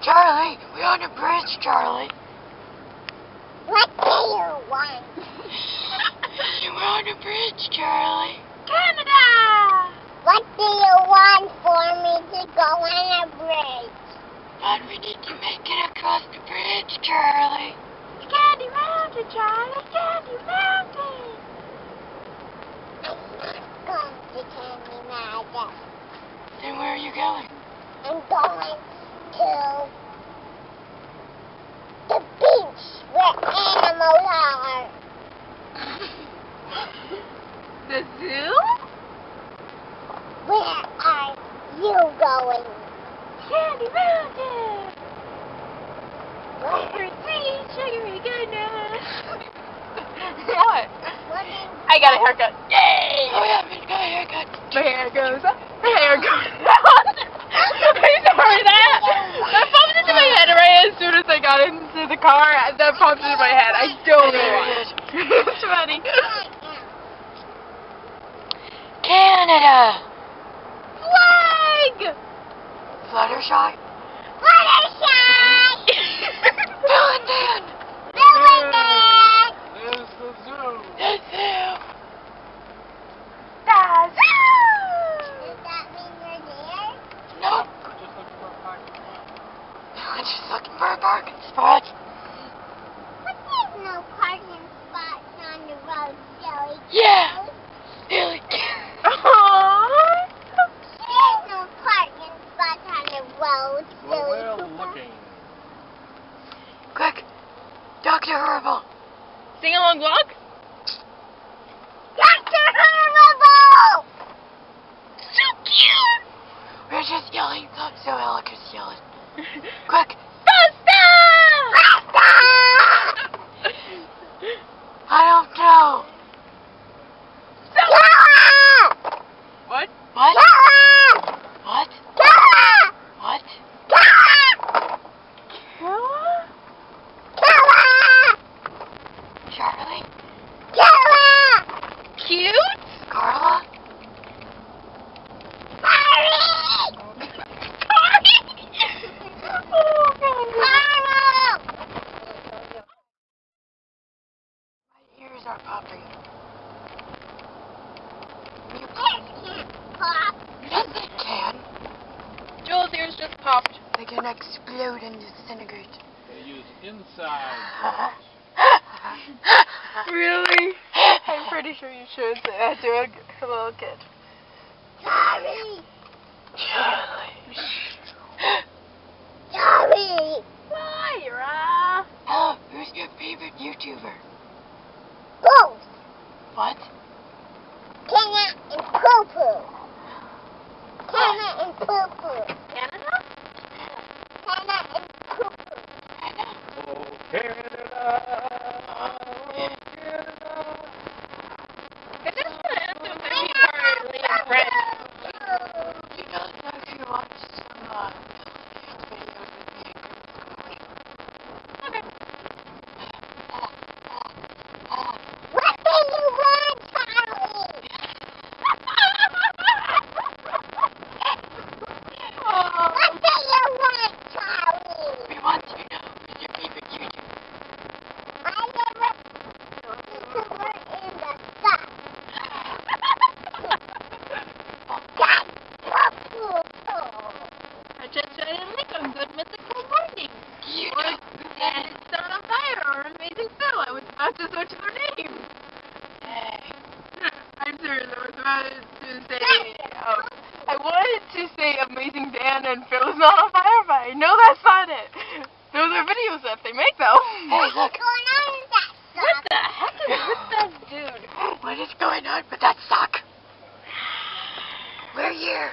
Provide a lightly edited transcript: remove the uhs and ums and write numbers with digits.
Charlie, we're on a bridge, Charlie. What do you want? We're on a bridge, Charlie. Canada! What do you want for me to go on a bridge? But we need to make it across the bridge, Charlie. Candy Mountain, Charlie! Candy Mountain! I'm not going to Candy Mountain. Then where are you going? I'm going to the beach where animals are. The zoo? Where are you going? Candy Mountain! Sweet sugary goodness! What? What is I got a haircut. Yay! Oh yeah, we got a haircut. My hair goes up. My hair goes down. I'm sorry, that popped into my head right as soon as I got into the car. That popped into my head. I don't know why. It's funny. Canada. Flag! Fluttershy. Fluttershy! Bill and Dan. Bill and Dan! There's the zoo. The zoo. The zoo! Does that mean you're there? Nope. We're just looking for a parking spot. I'm just looking for a parking spot. But there's no parking spots on the road, silly. Yeah. Billy. Aww. There's no parking spots on the road, Well, silly. we're looking. Quick. Dr. Herbal. Sing along vlog? Dr. Horrible! So cute! We're just yelling. So Alec is yelling. Quick. Pasta! Pasta! I don't know. Killa! What? What? Killa! What? Killa! What? Killa! Killa? Killa! Charlie? Killa! Cute? Carla? Sorry! Oh, God. Carlo! My ears are popping. You Can't pop. Yes, they can. Joel's ears just popped. They can explode and disintegrate. They use inside. Really? I'm pretty sure you should say that to a little kid. Sorry! Charlie. Sorry! Lyra! Who's your favorite YouTuber? Both! What? Kenna and Poo Poo! Kenna and Poo Poo! Canada? Kenna and Poo Poo! Oh, Canada. Oh, Canada. I just want to ask him if he are Liam's friends. He does actually watch some Philippines videos with me and Chris in the morning. What do you want, Charlie? What do you want, Charlie? We want to know who's your favorite YouTuber. My favorite YouTuber is the sun. Got Poo Poo! I just said it like I'm good mythical morning. You Or know and it's Stone on Fire or Amazing Phil. I was about to switch their names. Hey. I'm serious. I was about to say. I wanted to say Amazing Dan and Phil is not on fire, but I know that's not it. Those are videos that they make, though. Hey, look. What's going on with that What stuff? the heck is with that dude? What is going on with that sock? We're here.